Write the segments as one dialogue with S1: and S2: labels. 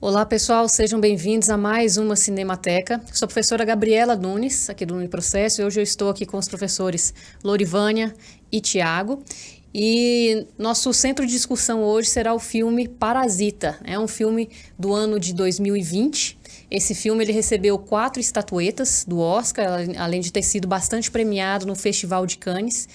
S1: Olá pessoal, sejam bem-vindos a mais uma Cinemateca. Sou a professora Gabriela Nunes, aqui do Uniprocesso, e hoje eu estou aqui com os professores Lorivânia e Tiago. E nosso centro de discussão hoje será o filme Parasita. É um filme do ano de 2020. Esse filme ele recebeu 4 estatuetas do Oscar, além de ter sido bastante premiado no Festival de Cannes.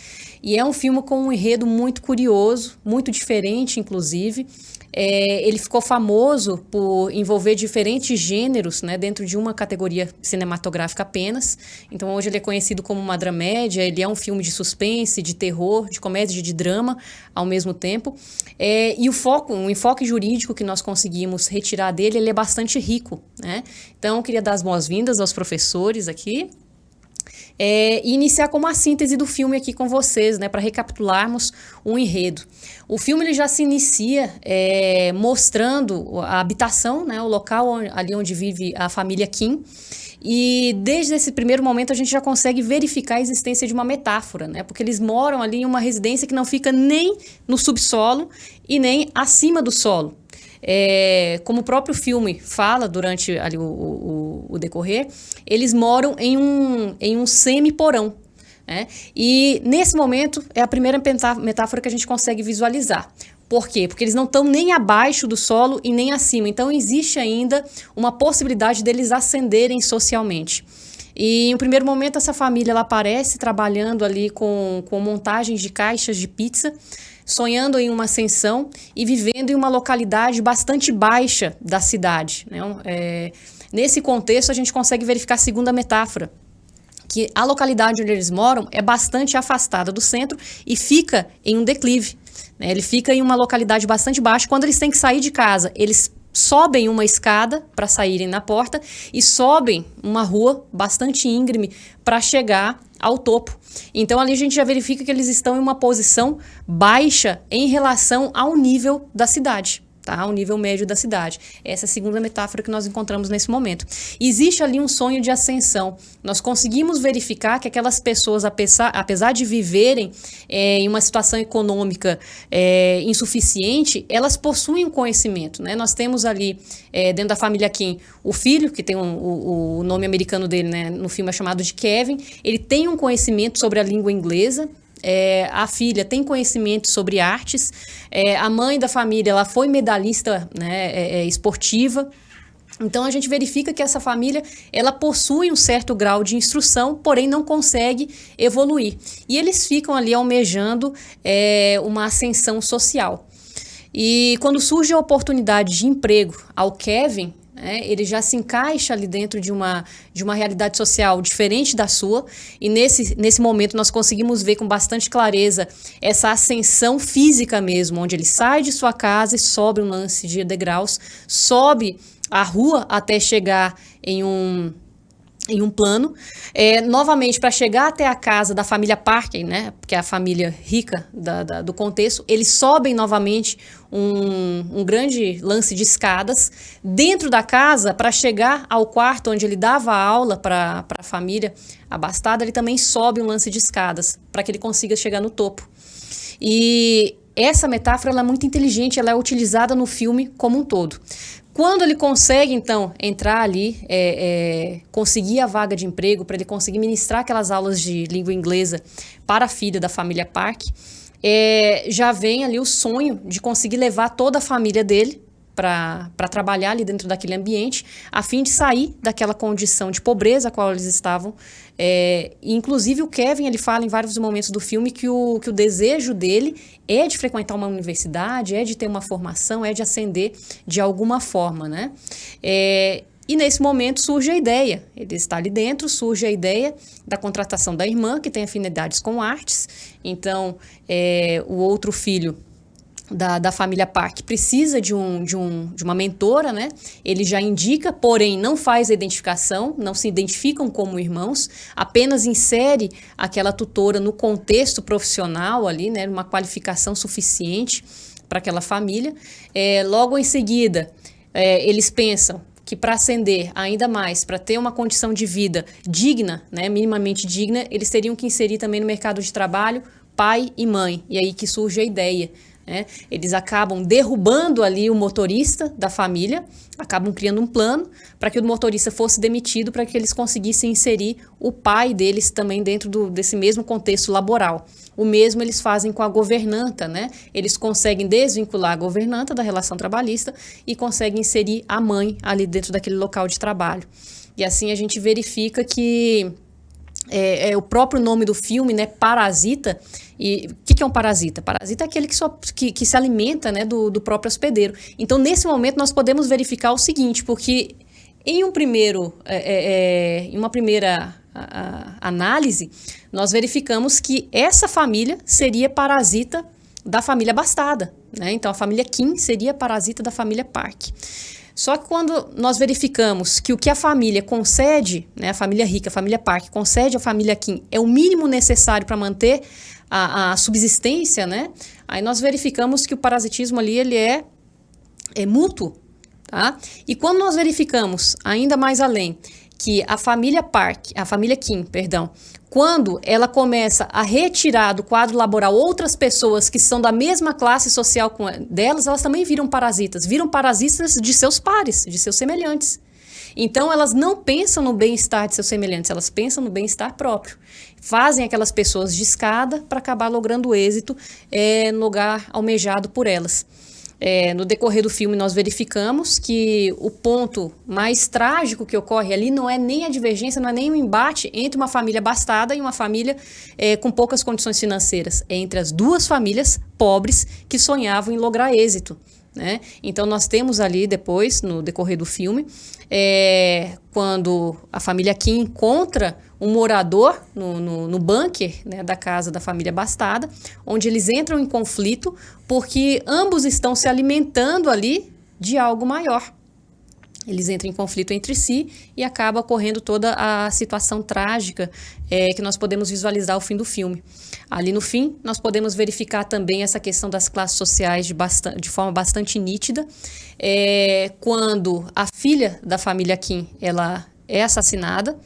S1: E é um filme com um enredo muito curioso, muito diferente, inclusive. Ele ficou famoso por envolver diferentes gêneros, né, dentro de uma categoria cinematográfica apenas. Então hoje ele é conhecido como uma dramédia, ele é um filme de suspense, de terror, de comédia e de drama ao mesmo tempo. E o enfoque jurídico que nós conseguimos retirar dele, ele é bastante rico, né? Então eu queria dar as boas-vindas aos professores aqui. E iniciar com uma síntese do filme aqui com vocês, né, para recapitularmos o enredo. O filme ele já se inicia mostrando a habitação, né, o local ali onde vive a família Kim. E desde esse primeiro momento a gente já consegue verificar a existência de uma metáfora, né, porque eles moram ali em uma residência que não fica nem no subsolo e nem acima do solo. Como o próprio filme fala durante ali o decorrer, eles moram em um semi-porão, né? E nesse momento é a primeira metáfora que a gente consegue visualizar. Por quê? Porque eles não estão nem abaixo do solo e nem acima. Então existe ainda uma possibilidade deles ascenderem socialmente. E em um primeiro momento essa família ela aparece trabalhando ali com montagens de caixas de pizza, sonhando em uma ascensão e vivendo em uma localidade bastante baixa da cidade, né? Nesse contexto, a gente consegue verificar a segunda metáfora, que a localidade onde eles moram é bastante afastada do centro e fica em um declive, né? Ele fica em uma localidade bastante baixa. Quando eles têm que sair de casa, eles sobem uma escada para saírem na porta e sobem uma rua bastante íngreme para chegar ao topo. Então ali a gente já verifica que eles estão em uma posição baixa em relação ao nível da cidade, tá? Ao nível médio da cidade. Essa é a segunda metáfora que nós encontramos nesse momento. Existe ali um sonho de ascensão. Nós conseguimos verificar que aquelas pessoas, apesar de viverem em uma situação econômica insuficiente, elas possuem um conhecimento, né? Nós temos ali, dentro da família Kim, o filho, que tem o nome americano dele, né, no filme é chamado de Kevin. Ele tem um conhecimento sobre a língua inglesa. A filha tem conhecimento sobre artes. A mãe da família ela foi medalhista, né, esportiva. Então a gente verifica que essa família ela possui um certo grau de instrução, porém não consegue evoluir. E eles ficam ali almejando uma ascensão social. E quando surge a oportunidade de emprego ao Kevin, ele já se encaixa ali dentro de uma realidade social diferente da sua, e nesse momento nós conseguimos ver com bastante clareza essa ascensão física mesmo, onde ele sai de sua casa e sobe um lance de degraus, sobe a rua até chegar em um plano, novamente para chegar até a casa da família Parker, né, que é a família rica do contexto. Eles sobem novamente um grande lance de escadas dentro da casa para chegar ao quarto onde ele dava aula para a família abastada. Ele também sobe um lance de escadas para que ele consiga chegar no topo. E essa metáfora ela é muito inteligente, ela é utilizada no filme como um todo. Quando ele consegue, então, entrar ali, conseguir a vaga de emprego, para ele conseguir ministrar aquelas aulas de língua inglesa para a filha da família Park, já vem ali o sonho de conseguir levar toda a família dele para trabalhar ali dentro daquele ambiente, a fim de sair daquela condição de pobreza a qual eles estavam. Inclusive o Kevin ele fala em vários momentos do filme que o desejo dele é de frequentar uma universidade, é de ter uma formação, é de ascender de alguma forma, né? E nesse momento surge a ideia, ele está ali dentro, surge a ideia da contratação da irmã, que tem afinidades com artes. Então o outro filho da família Park precisa de uma mentora, né? Ele já indica, porém não faz a identificação, não se identificam como irmãos, apenas insere aquela tutora no contexto profissional ali, né? Uma qualificação suficiente para aquela família. Logo em seguida, eles pensam que para ascender ainda mais, para ter uma condição de vida digna, né? Minimamente digna, eles teriam que inserir também no mercado de trabalho pai e mãe. E aí que surge a ideia né? Eles acabam derrubando ali o motorista da família, acabam criando um plano para que o motorista fosse demitido, para que eles conseguissem inserir o pai deles também dentro desse mesmo contexto laboral. O mesmo eles fazem com a governanta, né? Eles conseguem desvincular a governanta da relação trabalhista e conseguem inserir a mãe ali dentro daquele local de trabalho. E assim a gente verifica que o próprio nome do filme, né, Parasita. E o que é um parasita? Parasita é aquele que se alimenta, né, do próprio hospedeiro. Então, nesse momento, nós podemos verificar o seguinte, porque em uma primeira análise, nós verificamos que essa família seria parasita da família Bastada, né? Então, a família Kim seria parasita da família Park. Só que quando nós verificamos que o que a família concede, né, a família rica, a família Park, concede à família Kim é o mínimo necessário para manter a subsistência, né, aí nós verificamos que o parasitismo ali ele é mútuo. Tá? E quando nós verificamos, ainda mais além, que a família Kim, quando ela começa a retirar do quadro laboral outras pessoas que são da mesma classe social delas, elas também viram parasitas de seus pares, de seus semelhantes. Então, elas não pensam no bem-estar de seus semelhantes, elas pensam no bem-estar próprio. Fazem aquelas pessoas de escada para acabar logrando êxito no lugar almejado por elas. No decorrer do filme, nós verificamos que o ponto mais trágico que ocorre ali não é nem a divergência, não é nem o embate entre uma família abastada e uma família com poucas condições financeiras. É entre as duas famílias pobres que sonhavam em lograr êxito. Né? Então, nós temos ali depois, no decorrer do filme, quando a família Kim encontra um morador no bunker, né, da casa da família Bastada, onde eles entram em conflito porque ambos estão se alimentando ali de algo maior. Eles entram em conflito entre si e acaba ocorrendo toda a situação trágica que nós podemos visualizar ao fim do filme. Ali no fim, nós podemos verificar também essa questão das classes sociais de forma bastante nítida. Quando a filha da família Kim ela é assassinada,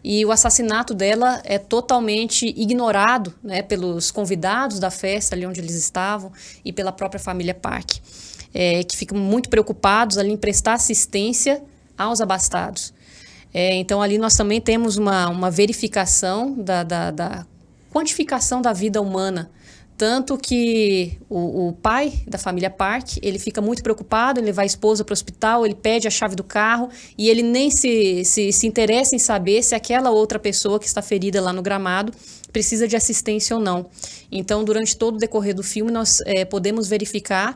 S1: e o assassinato dela é totalmente ignorado, né, pelos convidados da festa ali onde eles estavam e pela própria família Park. Que ficam muito preocupados ali em prestar assistência aos abastados. Então, ali nós também temos uma verificação da quantificação da vida humana, tanto que o pai da família Park, ele fica muito preocupado, ele leva a esposa para o hospital, ele pede a chave do carro e ele nem se interessa em saber se aquela outra pessoa que está ferida lá no gramado precisa de assistência ou não. Então, durante todo o decorrer do filme, nós podemos verificar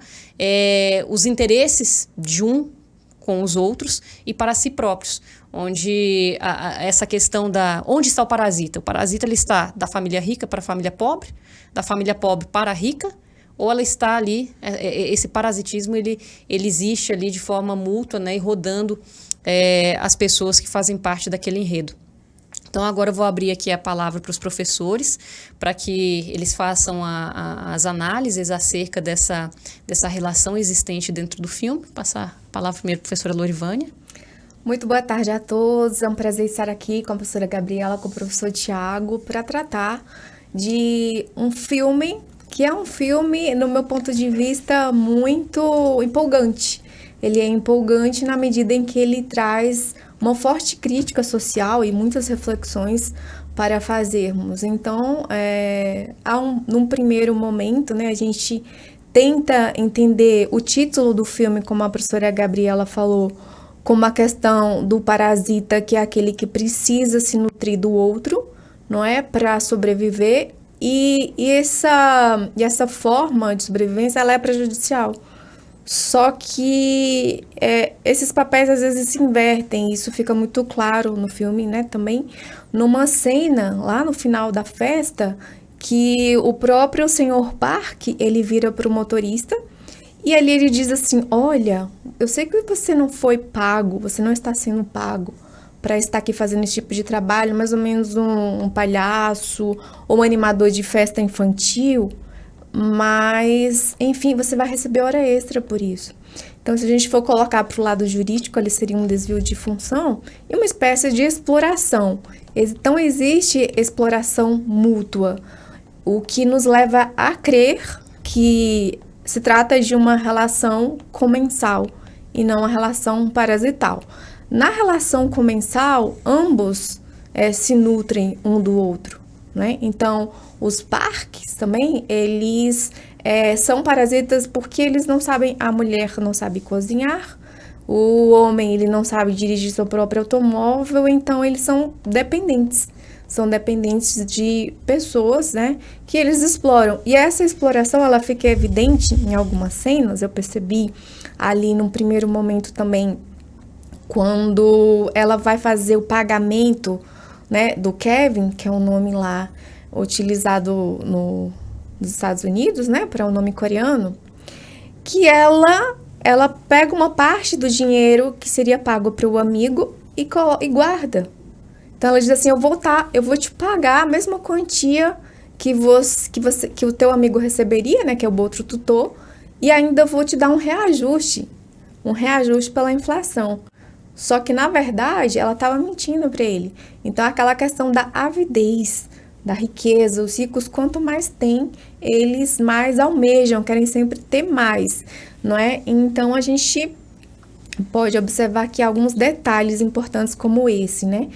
S1: os interesses de um com os outros e para si próprios, onde essa questão onde está o parasita? O parasita ele está da família rica para a família pobre, da família pobre para a rica, ou ela está ali, esse parasitismo ele existe ali de forma mútua, né, e rodando as pessoas que fazem parte daquele enredo. Então, agora eu vou abrir aqui a palavra para os professores, para que eles façam as análises acerca dessa relação existente dentro do filme. Passar a palavra primeiro para a professora Lorivânia.
S2: Muito boa tarde a todos, é um prazer estar aqui com a professora Gabriela, com o professor Tiago, para tratar de um filme que é um filme, no meu ponto de vista, muito empolgante. Ele é empolgante na medida em que ele traz uma forte crítica social e muitas reflexões para fazermos. Então, num primeiro momento, né, a gente tenta entender o título do filme, como a professora Gabriela falou, como a questão do parasita, que é aquele que precisa se nutrir do outro, não é, para sobreviver, e essa forma de sobrevivência ela é prejudicial. Só que esses papéis às vezes se invertem, isso fica muito claro no filme, né, também, numa cena lá no final da festa, que o próprio Sr. Park, ele vira para o motorista, e ali ele diz assim, olha, eu sei que você não foi pago, você não está sendo pago para estar aqui fazendo esse tipo de trabalho, mais ou menos um palhaço ou um animador de festa infantil, mas, enfim, você vai receber hora extra por isso. Então, se a gente for colocar para o lado jurídico, ali seria um desvio de função e uma espécie de exploração. Então, existe exploração mútua, o que nos leva a crer que se trata de uma relação comensal e não uma relação parasital. Na relação comensal, ambos se nutrem um do outro, né? Então, os parques também, eles são parasitas porque eles não sabem, a mulher não sabe cozinhar, o homem ele não sabe dirigir seu próprio automóvel, então eles são dependentes de pessoas, né, que eles exploram. E essa exploração, ela fica evidente em algumas cenas, eu percebi ali num primeiro momento também, quando ela vai fazer o pagamento, né, do Kevin, que é um nome lá utilizado nos Estados Unidos, né, para um nome coreano, que ela pega uma parte do dinheiro que seria pago para o amigo e guarda. Então ela diz assim, eu vou te pagar a mesma quantia que o teu amigo receberia, né, que é o outro tutor, e ainda vou te dar um reajuste pela inflação. Só que, na verdade, ela estava mentindo para ele. Então, aquela questão da avidez, da riqueza, os ricos, quanto mais têm, eles mais almejam, querem sempre ter mais, não é? Então, a gente pode observar aqui alguns detalhes importantes como esse, né?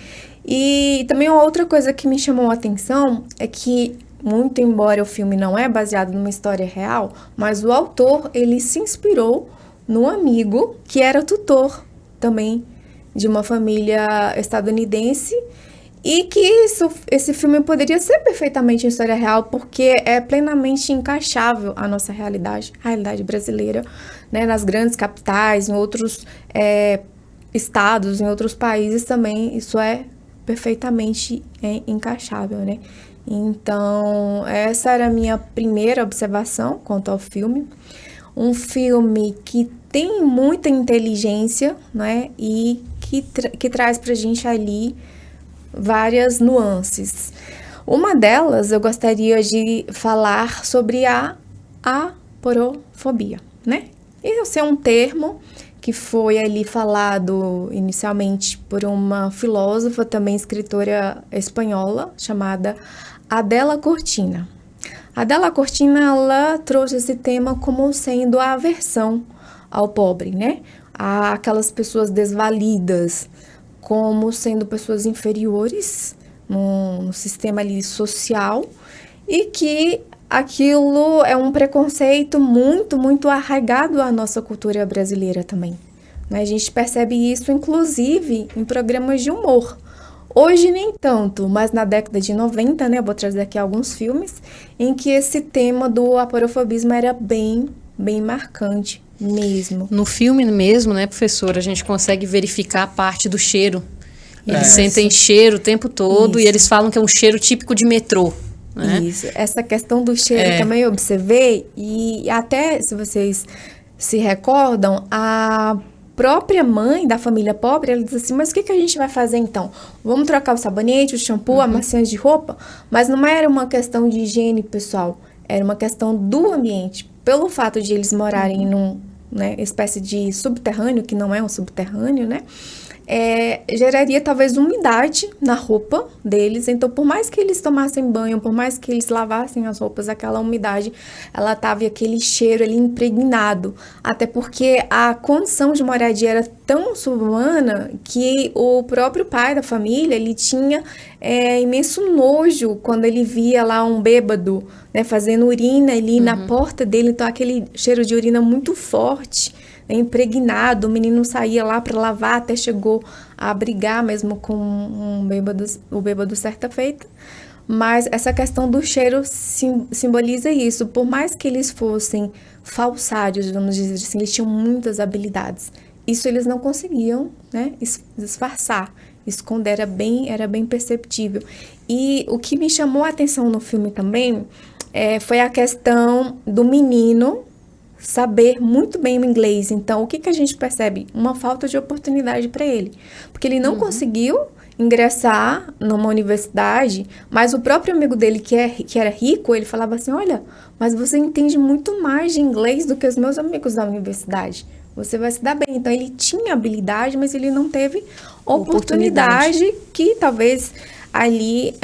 S2: E também uma outra coisa que me chamou a atenção é que, muito embora o filme não é baseado numa história real, mas o autor, ele se inspirou no amigo que era tutor também de uma família estadunidense e que esse filme poderia ser perfeitamente uma história real porque é plenamente encaixável à nossa realidade, a realidade brasileira, né, nas grandes capitais, em outros estados, em outros países também, isso é perfeitamente encaixável, né? Então, essa era a minha primeira observação quanto ao filme. Um filme que tem muita inteligência, né? E que traz pra gente ali várias nuances. Uma delas, eu gostaria de falar sobre a aporofobia, né? Esse é um termo que foi ali falado inicialmente por uma filósofa, também escritora espanhola, chamada Adela Cortina. Adela Cortina, ela trouxe esse tema como sendo a aversão ao pobre, né? Aquelas pessoas desvalidas, como sendo pessoas inferiores no sistema ali social, e que aquilo é um preconceito muito, muito arraigado à nossa cultura brasileira também, né? A gente percebe isso, inclusive, em programas de humor. Hoje nem tanto, mas na década de 90, né, eu vou trazer aqui alguns filmes, em que esse tema do aporofobismo era bem, bem marcante mesmo.
S1: No filme mesmo, né, professora, a gente consegue verificar a parte do cheiro. Eles sentem cheiro o tempo todo e eles falam que é um cheiro típico de metrô. Né?
S2: Isso, essa questão do cheiro também eu observei, e até se vocês se recordam, a própria mãe da família pobre, ela diz assim, mas o que a gente vai fazer então? Vamos trocar o sabonete, o shampoo, amaciante de roupa? Mas não era uma questão de higiene pessoal, era uma questão do ambiente. Pelo fato de eles morarem num, né, espécie de subterrâneo, que não é um subterrâneo, né? Geraria talvez umidade na roupa deles, então por mais que eles tomassem banho, por mais que eles lavassem as roupas, aquela umidade, ela tava, aquele cheiro ali impregnado, até porque a condição de moradia era tão subhumana que o próprio pai da família, ele tinha imenso nojo quando ele via lá um bêbado, né, fazendo urina ali na porta dele, então aquele cheiro de urina muito forte, impregnado, o menino saía lá para lavar, até chegou a brigar mesmo com o bêbado certa feita. Mas essa questão do cheiro simboliza isso. Por mais que eles fossem falsários, vamos dizer assim, eles tinham muitas habilidades. Isso eles não conseguiam, né, disfarçar, esconder, era bem perceptível. E o que me chamou a atenção no filme também foi a questão do menino saber muito bem o inglês. Então, o que a gente percebe? Uma falta de oportunidade para ele. Porque ele não conseguiu ingressar numa universidade, mas o próprio amigo dele, que era rico, ele falava assim, olha, mas você entende muito mais de inglês do que os meus amigos da universidade. Você vai se dar bem. Então, ele tinha habilidade, mas ele não teve oportunidade que talvez ali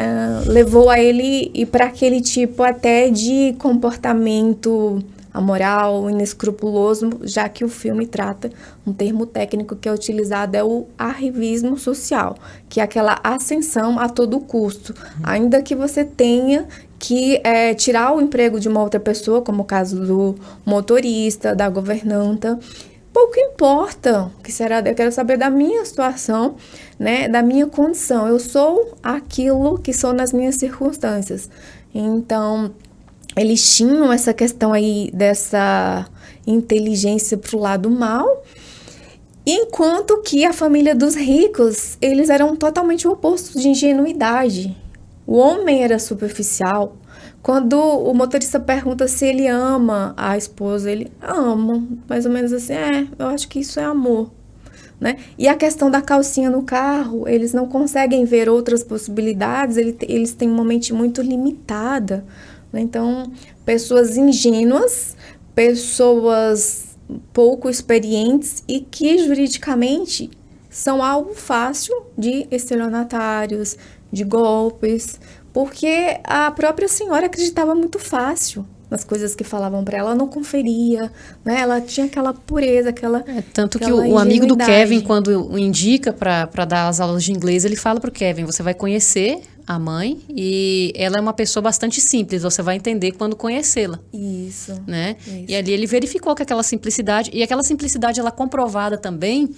S2: levou a ele ir para aquele tipo até de comportamento amoral, inescrupuloso, já que o filme trata um termo técnico que é utilizado é o arrivismo social, que é aquela ascensão a todo custo, ainda que você tenha que tirar o emprego de uma outra pessoa, como o caso do motorista, da governanta. Pouco importa, eu quero saber da minha situação, né, da minha condição. Eu sou aquilo que sou nas minhas circunstâncias. Então, eles tinham essa questão aí dessa inteligência pro lado mal, enquanto que a família dos ricos, eles eram totalmente o oposto de ingenuidade. O homem era superficial. Quando o motorista pergunta se ele ama a esposa, ele ama, mais ou menos assim, eu acho que isso é amor, né? E a questão da calcinha no carro, eles não conseguem ver outras possibilidades, eles têm uma mente muito limitada, né? Então, pessoas ingênuas, pessoas pouco experientes e que juridicamente são alvo fácil de estelionatários, de golpes, porque a própria senhora acreditava muito fácil nas coisas que falavam para ela, não conferia, né? Ela tinha aquela pureza,
S1: tanto que
S2: aquela
S1: o amigo do
S2: ingenuidade.
S1: Kevin, quando o indica para dar as aulas de inglês, ele fala pro Kevin, você vai conhecer a mãe e ela é uma pessoa bastante simples, você vai entender quando conhecê-la.
S2: Isso.
S1: Né?
S2: Isso.
S1: E ali ele verificou que aquela simplicidade ela é comprovada também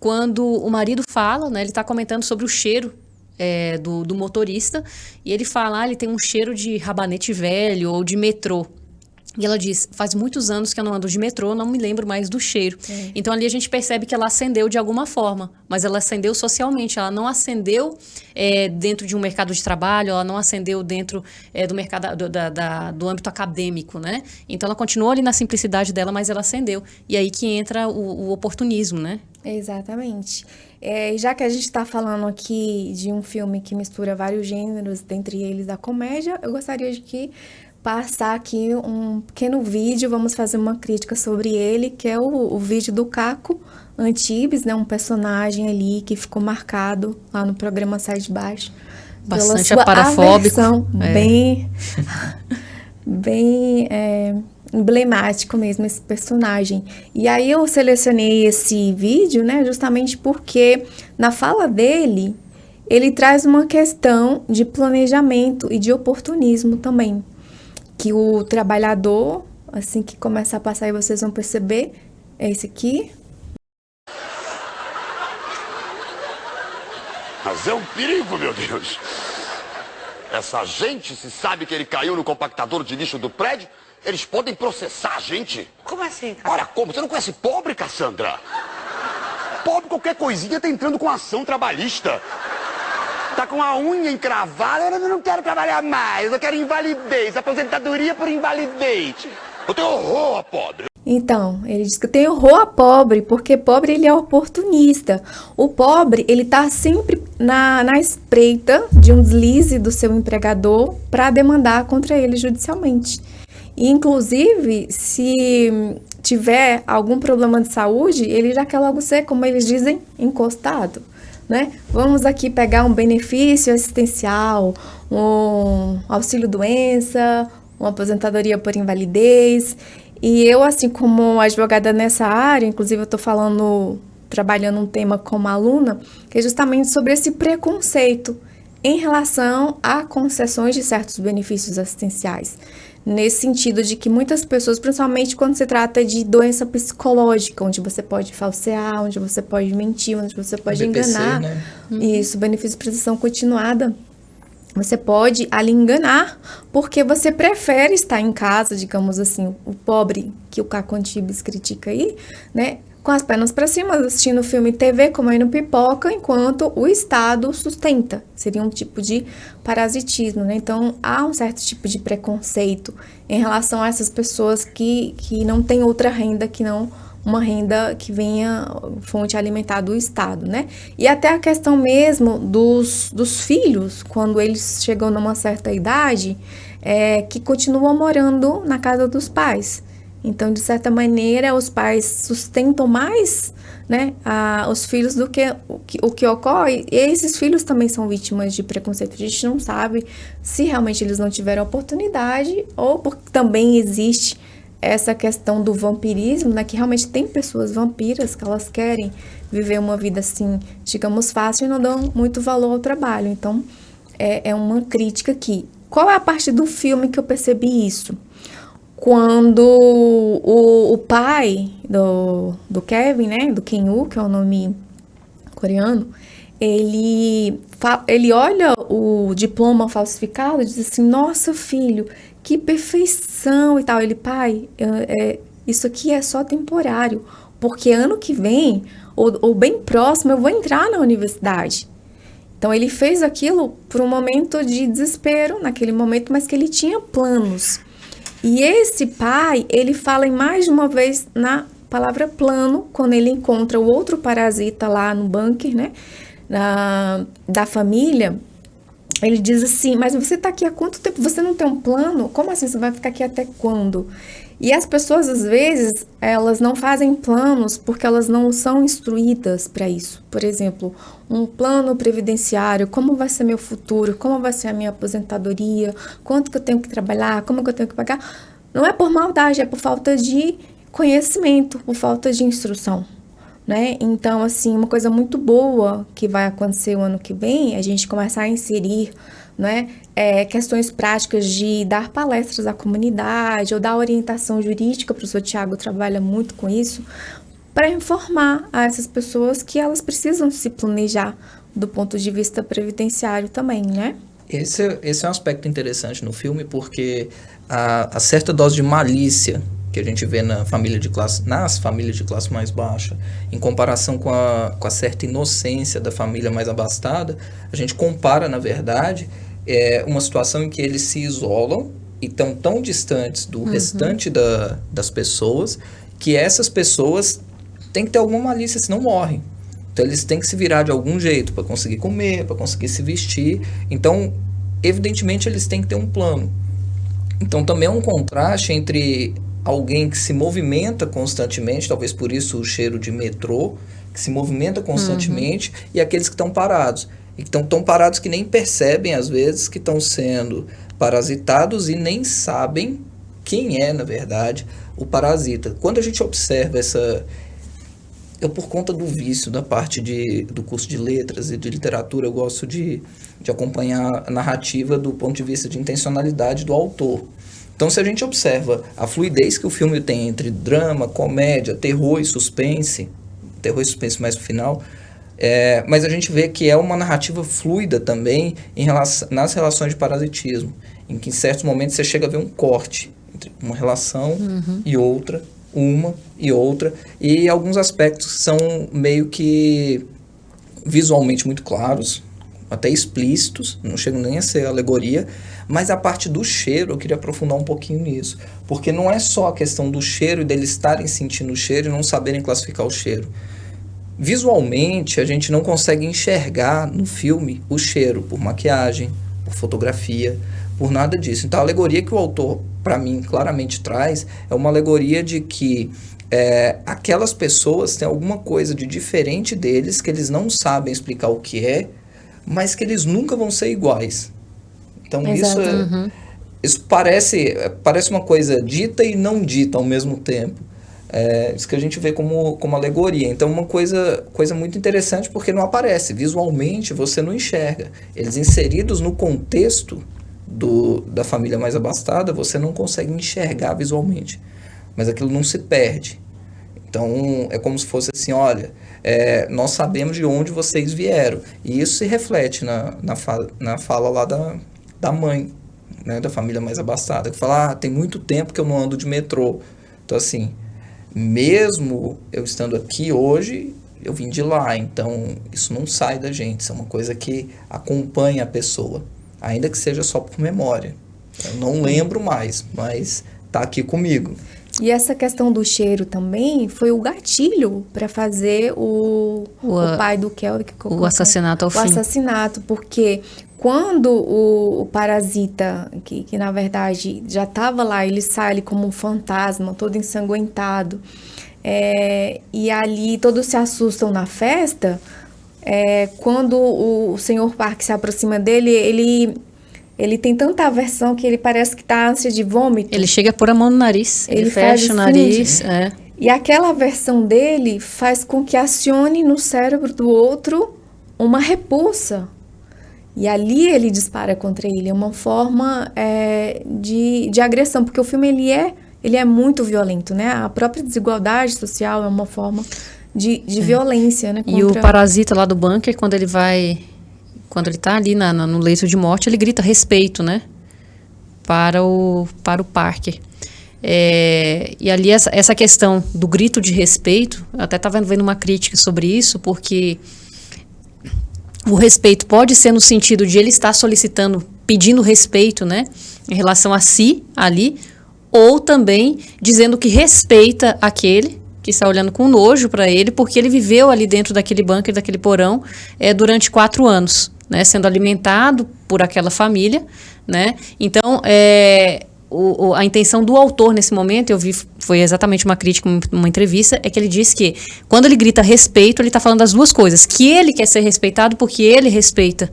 S1: quando o marido fala, né? Ele está comentando sobre o cheiro do motorista, e ele fala, ele tem um cheiro de rabanete velho ou de metrô. E ela diz, faz muitos anos que eu não ando de metrô, não me lembro mais do cheiro. Então ali a gente percebe que ela acendeu de alguma forma, mas ela acendeu socialmente, ela não acendeu dentro de um mercado de trabalho, ela não acendeu dentro do mercado do âmbito acadêmico, né? Então ela continuou ali na simplicidade dela, mas ela acendeu. E aí que entra o oportunismo, né?
S2: Exatamente. Já que a gente está falando aqui de um filme que mistura vários gêneros, dentre eles a comédia, eu gostaria de passar aqui um pequeno vídeo, vamos fazer uma crítica sobre ele, que é o vídeo do Caco Antibes, né, um personagem ali que ficou marcado lá no programa Sai de Baixo.
S1: Bastante
S2: pela sua
S1: aparafóbico.
S2: aversão, bem emblemático mesmo esse personagem. E aí eu selecionei esse vídeo, né, justamente porque na fala dele, ele traz uma questão de planejamento e de oportunismo também. Que o trabalhador, assim que começar a passar aí vocês vão perceber, é esse aqui.
S3: Mas é um perigo, meu Deus. Essa gente, se sabe que ele caiu no compactador de lixo do prédio, eles podem processar a gente.
S4: Como assim, cara?
S3: Ora, como? Você não conhece pobre, Cassandra? Pobre, qualquer coisinha tá entrando com ação trabalhista. Tá com a unha encravada, eu não quero trabalhar mais, eu quero invalidez, aposentadoria por invalidez. Eu tenho horror a pobre.
S2: Então, ele diz que tem horror a pobre, porque pobre ele é oportunista. O pobre, ele tá sempre na espreita de um deslize do seu empregador para demandar contra ele judicialmente. E, inclusive, se tiver algum problema de saúde, ele já quer logo ser, como eles dizem, encostado. Né? Vamos aqui pegar um benefício assistencial, um auxílio-doença, uma aposentadoria por invalidez. E eu, assim, como advogada nessa área, inclusive eu estou trabalhando um tema como aluna, que é justamente sobre esse preconceito em relação a concessões de certos benefícios assistenciais. Nesse sentido de que muitas pessoas, principalmente quando se trata de doença psicológica, onde você pode falsear, onde você pode mentir, onde você pode
S5: BPC,
S2: enganar.
S5: né?
S2: Isso, benefício de prestação continuada. Você pode ali enganar, porque você prefere estar em casa, digamos assim, o pobre que o Caco Antibes critica aí, né? Com as pernas para cima, assistindo filme e TV, comendo pipoca, enquanto o Estado sustenta. Seria um tipo de parasitismo, né? Então, há um certo tipo de preconceito em relação a essas pessoas que não têm outra renda que não uma renda que venha fonte alimentar do Estado, né? E até a questão mesmo dos filhos, quando eles chegam numa certa idade, que continuam morando na casa dos pais. Então, de certa maneira, os pais sustentam mais, né, os filhos do que o que ocorre. E esses filhos também são vítimas de preconceito. A gente não sabe se realmente eles não tiveram oportunidade ou porque também existe essa questão do vampirismo, né, que realmente tem pessoas vampiras que elas querem viver uma vida assim, digamos, fácil e não dão muito valor ao trabalho. Então, é uma crítica aqui. Qual é a parte do filme que eu percebi isso? Quando o pai do Kevin, né, do Ken-woo, que é o nome coreano, ele olha o diploma falsificado e diz assim, nossa, filho, que perfeição e tal. Ele, pai, isso aqui é só temporário, porque ano que vem, ou bem próximo, eu vou entrar na universidade. Então, ele fez aquilo por um momento de desespero, naquele momento, mas que ele tinha planos. E esse pai, ele fala mais de uma vez na palavra plano, quando ele encontra o outro parasita lá no bunker, né, da família. Ele diz assim, mas você tá aqui há quanto tempo? Você não tem um plano? Como assim? Você vai ficar aqui até quando? E as pessoas, às vezes, elas não fazem planos porque elas não são instruídas para isso. Por exemplo, um plano previdenciário, como vai ser meu futuro, como vai ser a minha aposentadoria, quanto que eu tenho que trabalhar, como que eu tenho que pagar. Não é por maldade, é por falta de conhecimento, por falta de instrução, né? Então, assim, uma coisa muito boa que vai acontecer o ano que vem, é a gente começar a inserir, né, questões práticas de dar palestras à comunidade ou dar orientação jurídica. O professor Tiago trabalha muito com isso, para informar a essas pessoas que elas precisam se planejar do ponto de vista previdenciário também, né?
S4: Esse é um aspecto interessante no filme, porque a certa dose de malícia que a gente vê nas famílias de classe mais baixa, em comparação com a certa inocência da família mais abastada, a gente compara, na verdade, uma situação em que eles se isolam e estão tão distantes do restante das pessoas, que essas pessoas têm que ter alguma malícia, senão morrem. Então, eles têm que se virar de algum jeito para conseguir comer, para conseguir se vestir. Então, evidentemente, eles têm que ter um plano. Então, também é um contraste entre alguém que se movimenta constantemente, talvez por isso o cheiro de metrô, que se movimenta constantemente, e aqueles que estão parados. E que estão tão parados que nem percebem, às vezes, que estão sendo parasitados e nem sabem quem é, na verdade, o parasita. Quando a gente observa eu, por conta do vício da parte do curso de letras e de literatura, eu gosto de acompanhar a narrativa do ponto de vista de intencionalidade do autor. Então, se a gente observa a fluidez que o filme tem entre drama, comédia, terror e suspense mais no final, mas a gente vê que é uma narrativa fluida também nas relações de parasitismo, em que em certos momentos você chega a ver um corte entre uma relação e outra, uma e outra, e alguns aspectos são meio que visualmente muito claros, até explícitos, não chegam nem a ser alegoria, mas a parte do cheiro eu queria aprofundar um pouquinho nisso, porque não é só a questão do cheiro e deles estarem sentindo o cheiro e não saberem classificar o cheiro. Visualmente, a gente não consegue enxergar no filme o cheiro por maquiagem, por fotografia, por nada disso. Então, a alegoria que o autor, para mim, claramente traz é uma alegoria de que aquelas pessoas têm alguma coisa de diferente deles, que eles não sabem explicar o que é, mas que eles nunca vão ser iguais. Então, isso parece uma coisa dita e não dita ao mesmo tempo. Isso que a gente vê como alegoria. Então, uma coisa muito interessante, porque não aparece. Visualmente, você não enxerga. Eles inseridos no contexto da família mais abastada, você não consegue enxergar visualmente. Mas aquilo não se perde. Então, é como se fosse assim, olha, nós sabemos de onde vocês vieram. E isso se reflete na fala lá da mãe, né, da família mais abastada, que fala, tem muito tempo que eu não ando de metrô. Então, assim, mesmo eu estando aqui hoje, eu vim de lá. Então, isso não sai da gente. Isso é uma coisa que acompanha a pessoa, ainda que seja só por memória. Eu não lembro mais, mas tá aqui comigo.
S2: E essa questão do cheiro também foi o gatilho para fazer o pai do Kelvin...
S1: O assassinato ao fim.
S2: O assassinato, porque quando o parasita, que na verdade já estava lá, ele sai como um fantasma, todo ensanguentado, e ali todos se assustam na festa, quando o Sr. Park se aproxima dele, ele ele tem tanta aversão que ele parece que tá ânsia de vômito.
S1: Ele chega a pôr a mão no nariz, ele
S2: faz
S1: fecha o
S2: assim,
S1: nariz. É.
S2: E aquela aversão dele faz com que acione no cérebro do outro uma repulsa. E ali ele dispara contra ele. É uma forma de agressão, porque o filme ele é muito violento, né? A própria desigualdade social é uma forma de violência, né?
S1: E o parasita lá do bunker, quando ele tá ali no leito de morte, ele grita respeito, né? Para o Parker. E ali essa questão do grito de respeito, eu até estava vendo uma crítica sobre isso, porque o respeito pode ser no sentido de ele estar solicitando, pedindo respeito, né? Em relação a si, ali, ou também dizendo que respeita aquele que está olhando com nojo para ele, porque ele viveu ali dentro daquele bunker, daquele porão, durante 4 anos, né, sendo alimentado por aquela família, né? Então, a intenção do autor nesse momento, eu vi, foi exatamente uma crítica, uma entrevista, é que ele disse que quando ele grita respeito, ele está falando das duas coisas, que ele quer ser respeitado porque ele respeita.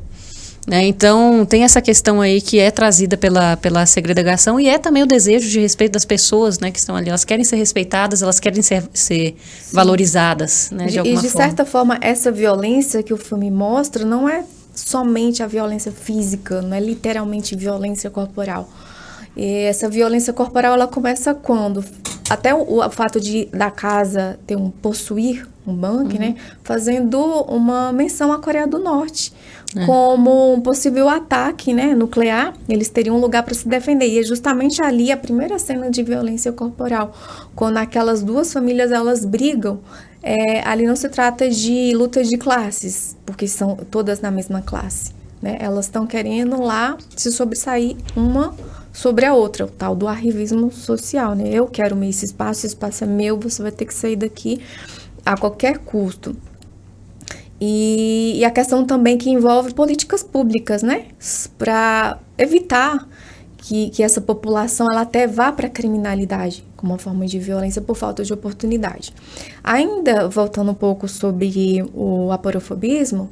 S1: Né? Então, tem essa questão aí que é trazida pela segregação e também o desejo de respeito das pessoas, né, que estão ali. Elas querem ser respeitadas, elas querem ser valorizadas, né, de alguma forma.
S2: E, de certa forma, essa violência que o filme mostra não é somente a violência física, não é literalmente violência corporal. E essa violência corporal, ela começa quando? Até o fato da casa ter possuir um bunker, né, fazendo uma menção à Coreia do Norte. Como um possível ataque, né, nuclear, eles teriam um lugar para se defender. E é justamente ali a primeira cena de violência corporal. Quando aquelas duas famílias, elas brigam, ali não se trata de luta de classes, porque são todas na mesma classe. Né? Elas estão querendo lá se sobressair uma sobre a outra, o tal do arrivismo social. Né? Eu quero esse espaço é meu, você vai ter que sair daqui a qualquer custo. E a questão também que envolve políticas públicas, né? Para evitar que essa população ela até vá para a criminalidade como uma forma de violência por falta de oportunidade. Ainda voltando um pouco sobre o aporofobismo,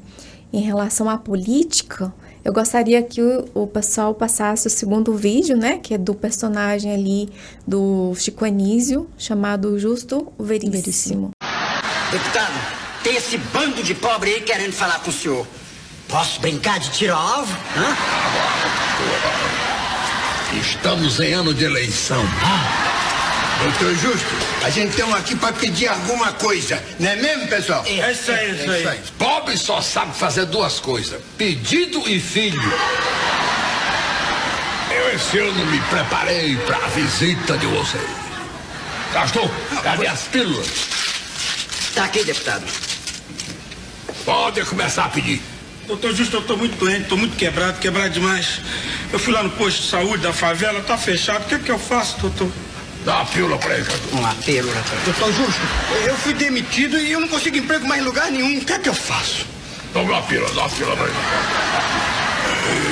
S2: em relação à política, eu gostaria que o pessoal passasse o segundo vídeo, né? Que é do personagem ali do Chico Anísio, chamado Justo Veríssimo.
S5: Deputado, tem esse bando de pobre aí querendo falar com o senhor. Posso brincar de tiro ao alvo?
S6: Estamos em ano de eleição. Doutor Justo, a gente tem aqui para pedir alguma coisa. Não é mesmo, pessoal?
S5: É isso aí.
S6: Pobre só sabe fazer 2 coisas: pedido e filho. Eu esse ano me preparei para a visita de vocês. Gastou? Cadê as pílulas?
S5: Tá aqui, deputado.
S6: Pode começar a pedir.
S7: Doutor Justo, eu tô muito doente, tô muito quebrado demais. Eu fui lá no posto de saúde da favela, tá fechado. O que eu faço, doutor?
S6: Dá uma pílula pra ele, doutor.
S5: Uma pílula.
S7: Doutor Justo, eu fui demitido e eu não consigo emprego mais em lugar nenhum. O que eu faço?
S6: Dá uma pílula pra ele.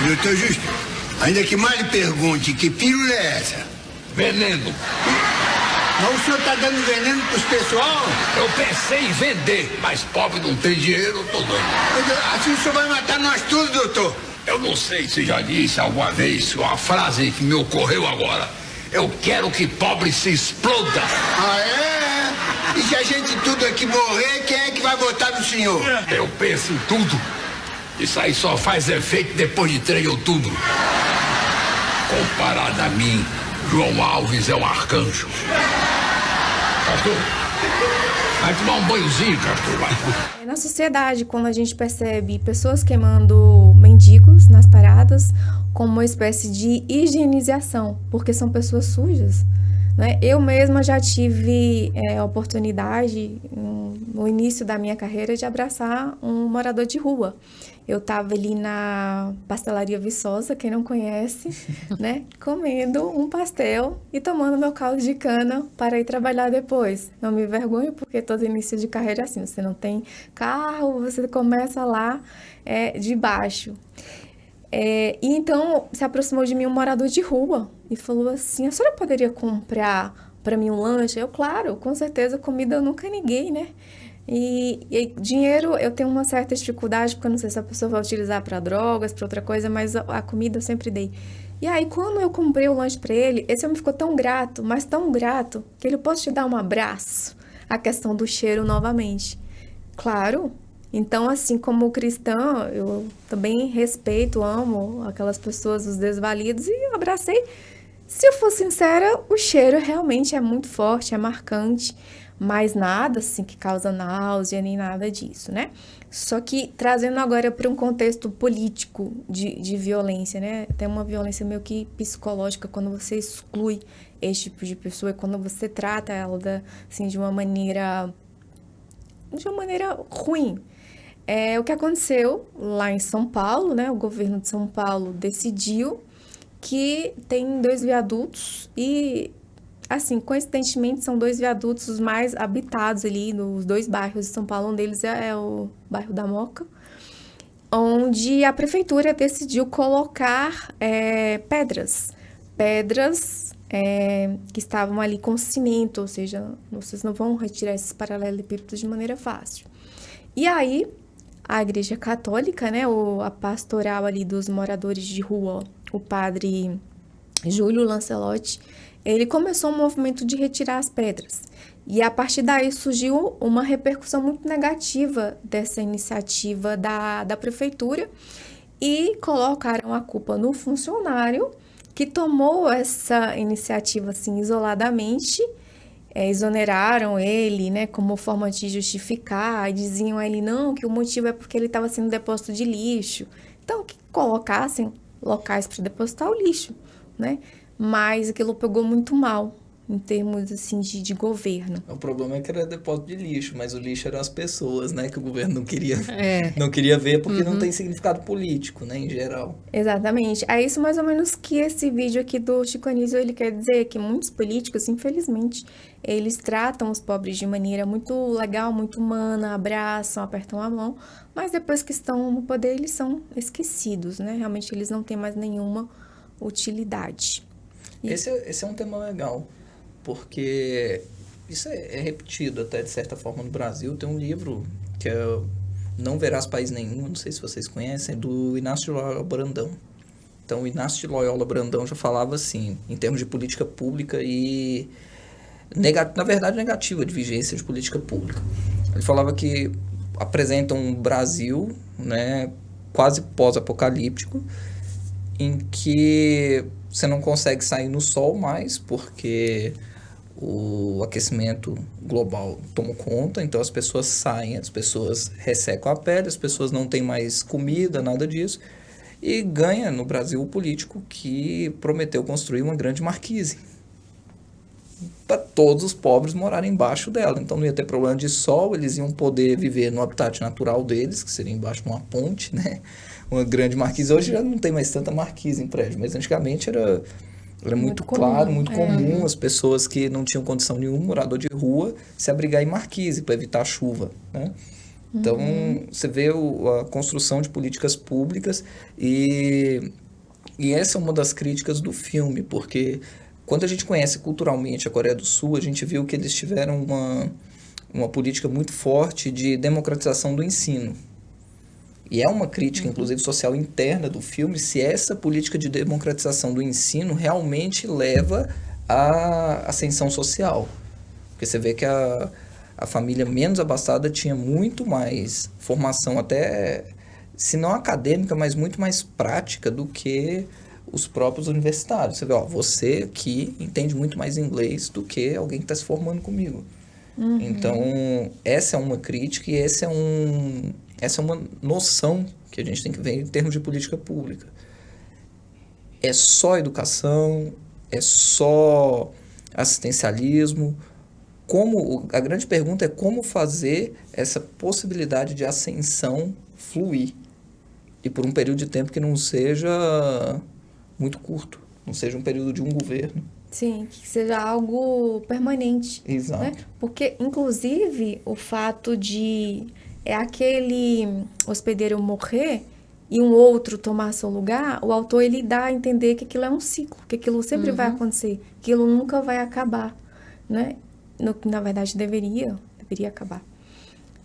S8: Doutor Justo, ainda que mais lhe pergunte, que pílula é essa?
S6: Veneno.
S8: Mas o senhor tá dando veneno pros pessoal?
S6: Eu pensei em vender, mas pobre não tem dinheiro, eu tô dando.
S8: Assim o senhor vai matar nós todos, doutor.
S6: Eu não sei se já disse alguma vez uma frase que me ocorreu agora. Eu quero que pobre se exploda.
S8: Ah, é? E se a gente tudo aqui morrer, quem é que vai votar no senhor?
S6: Eu penso em tudo. Isso aí só faz efeito depois de 3 de outubro. Comparado a mim, João Alves é um arcanjo. Castor, vai tomar um banhozinho, Castor, vai.
S2: Na sociedade, quando a gente percebe pessoas queimando mendigos nas paradas como uma espécie de higienização, porque são pessoas sujas, né? Eu mesma já tive a oportunidade, no início da minha carreira, de abraçar um morador de rua. Eu estava ali na pastelaria Viçosa, quem não conhece, né? Comendo um pastel e tomando meu caldo de cana para ir trabalhar depois. Não me vergonho, porque todo início de carreira é assim. Você não tem carro, você começa lá de baixo. E então se aproximou de mim um morador de rua e falou assim: a senhora poderia comprar para mim um lanche? Eu, claro, com certeza, comida eu nunca neguei, né? E dinheiro eu tenho uma certa dificuldade, porque eu não sei se a pessoa vai utilizar para drogas, para outra coisa, mas a comida eu sempre dei. E aí, quando eu comprei o lanche para ele, esse homem ficou tão grato, mas tão grato, que ele pode te dar um abraço. A questão do cheiro novamente. Claro. Então, assim como cristã, eu também respeito, amo aquelas pessoas, os desvalidos, e eu abracei. Se eu for sincera, o cheiro realmente é muito forte, é marcante, mas nada assim que causa náusea, nem nada disso, né? Só que trazendo agora para um contexto político de violência, né? Tem uma violência meio que psicológica quando você exclui esse tipo de pessoa e quando você trata ela assim, de uma maneira ruim. O que aconteceu lá em São Paulo, né? O governo de São Paulo decidiu que tem 2 viadutos e, assim, coincidentemente, são 2 viadutos os mais habitados ali nos 2 bairros de São Paulo. Um deles é o bairro da Moca, onde a prefeitura decidiu colocar pedras que estavam ali com cimento, ou seja, vocês não vão retirar esses paralelepípedos de maneira fácil. E aí, a Igreja Católica, né, a pastoral ali dos moradores de rua, o padre Júlio Lancelotti, ele começou um movimento de retirar as pedras. E a partir daí surgiu uma repercussão muito negativa dessa iniciativa da prefeitura e colocaram a culpa no funcionário que tomou essa iniciativa assim isoladamente. Exoneraram ele, né, como forma de justificar, e diziam a ele não, que o motivo é porque ele estava sendo depósito de lixo. Então, que colocassem locais para depositar o lixo, né? Mas aquilo pegou muito mal em termos, assim, de governo.
S4: O problema é que era depósito de lixo, mas o lixo eram as pessoas, né, que o governo não queria ver porque não tem significado político, né, em geral.
S2: Exatamente. É isso mais ou menos que esse vídeo aqui do Chico Anísio, ele quer dizer, que muitos políticos, infelizmente, eles tratam os pobres de maneira muito legal, muito humana, abraçam, apertam a mão, mas depois que estão no poder, eles são esquecidos, né? Realmente, eles não têm mais nenhuma utilidade.
S4: Esse é um tema legal, porque isso é repetido até de certa forma no Brasil. Tem um livro que é Não Verás País Nenhum, não sei se vocês conhecem, do Inácio de Loyola Brandão. Então, o Inácio de Loyola Brandão já falava assim, em termos de política pública e, na verdade, negativa de vigência de política pública. Ele falava que apresenta um Brasil, né, quase pós-apocalíptico, em que você não consegue sair no sol mais, porque o aquecimento global tomou conta, então as pessoas saem, as pessoas ressecam a pele, as pessoas não têm mais comida, nada disso, e ganha no Brasil o político que prometeu construir uma grande marquise para todos os pobres morarem embaixo dela. Então não ia ter problema de sol, eles iam poder viver no habitat natural deles, que seria embaixo de uma ponte, né? Uma grande marquise. Hoje já não tem mais tanta marquise em prédio, mas antigamente era muito claro, muito comum as pessoas que não tinham condição nenhuma, morador de rua, se abrigar em marquise para evitar a chuva, né? Então, você vê a construção de políticas públicas e essa é uma das críticas do filme, porque quando a gente conhece culturalmente a Coreia do Sul, a gente viu que eles tiveram uma política muito forte de democratização do ensino. E é uma crítica, inclusive, social interna do filme, se essa política de democratização do ensino realmente leva à ascensão social. Porque você vê que a família menos abastada tinha muito mais formação, até, se não acadêmica, mas muito mais prática do que os próprios universitários. Você vê, você aqui entende muito mais inglês do que alguém que está se formando comigo. Então, essa é uma crítica e essa é uma noção que a gente tem que ver em termos de política pública. É só educação, é só assistencialismo. A grande pergunta é como fazer essa possibilidade de ascensão fluir. E por um período de tempo que não seja muito curto, não seja um período de um governo.
S2: Sim, que seja algo permanente.
S4: Exato.
S2: Né? Porque, inclusive, o fato de aquele hospedeiro morrer e um outro tomar seu lugar, o autor ele dá a entender que aquilo é um ciclo, que aquilo sempre vai acontecer, que aquilo nunca vai acabar, né? Na verdade, deveria acabar.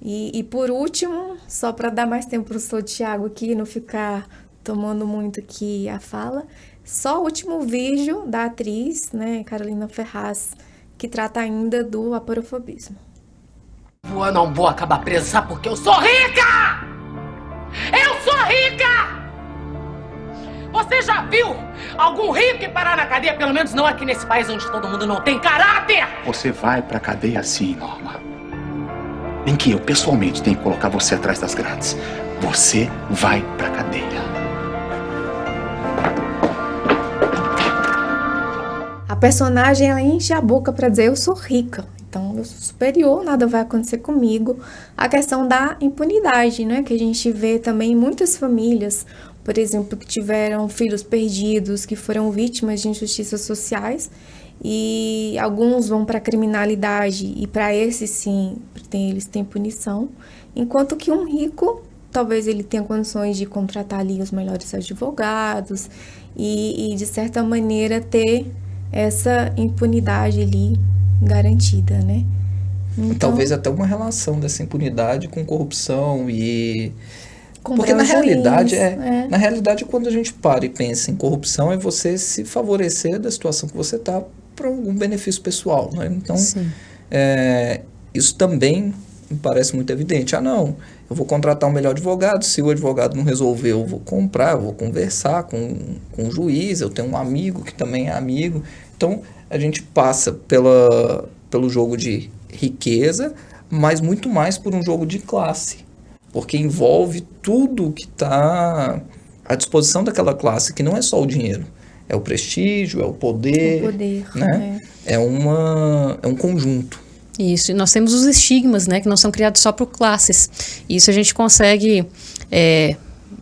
S2: E por último, só para dar mais tempo para o professor Tiago aqui, não ficar tomando muito aqui a fala, só o último vídeo da atriz, né, Carolina Ferraz, que trata ainda do aporofobismo.
S9: Eu não vou acabar presa, sabe porque eu sou rica! Eu sou rica! Você já viu algum rico ir parar na cadeia? Pelo menos não aqui nesse país onde todo mundo não tem caráter!
S3: Você vai pra cadeia sim, Norma. Nem que eu, pessoalmente, tenha que colocar você atrás das grades. Você vai pra cadeia.
S2: A personagem, ela enche a boca para dizer eu sou rica, então eu sou superior, nada vai acontecer comigo. A questão da impunidade, né, que a gente vê também em muitas famílias, por exemplo, que tiveram filhos perdidos, que foram vítimas de injustiças sociais, e alguns vão para a criminalidade, e para esses sim, eles têm punição, enquanto que um rico, talvez ele tenha condições de contratar ali os melhores advogados, e de certa maneira ter essa impunidade ali garantida, né? Então,
S4: talvez até uma relação dessa impunidade com corrupção e... Porque na
S2: juiz,
S4: realidade, na realidade, quando a gente para e pensa em corrupção, é você se favorecer da situação que você está para algum benefício pessoal, né? Então, isso também me parece muito evidente. Ah, não, eu vou contratar um melhor advogado, se o advogado não resolver, eu vou comprar, eu vou conversar com o juiz, eu tenho um amigo que também é amigo. Então, a gente passa pelo jogo de riqueza, mas muito mais por um jogo de classe, porque envolve tudo que está à disposição daquela classe, que não é só o dinheiro, é o prestígio, é o poder, né? É um conjunto.
S1: Isso, e nós temos os estigmas, né, que não são criados só por classes. Isso a gente consegue...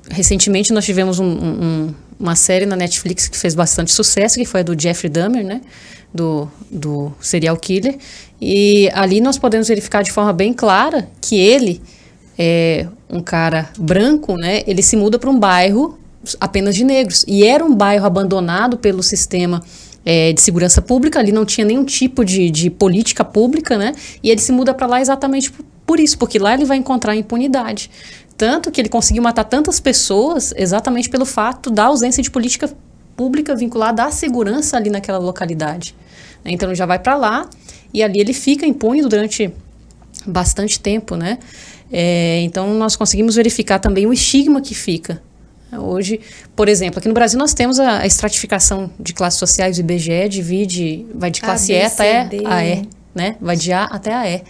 S1: recentemente nós tivemos uma série na Netflix que fez bastante sucesso, que foi a do Jeffrey Dahmer, né, do serial killer. E ali nós podemos verificar de forma bem clara que ele, um cara branco, né, ele se muda para um bairro apenas de negros. E era um bairro abandonado pelo sistema de segurança pública, ali não tinha nenhum tipo de política pública, né? E ele se muda para lá exatamente por isso, porque lá ele vai encontrar impunidade. Tanto que ele conseguiu matar tantas pessoas exatamente pelo fato da ausência de política pública vinculada à segurança ali naquela localidade. Então ele já vai para lá e ali ele fica impune durante bastante tempo, né? Então nós conseguimos verificar também o estigma que fica. Hoje, por exemplo, aqui no Brasil nós temos a estratificação de classes sociais, o IBGE vai de classe E até a E, né? Vai de A até a E.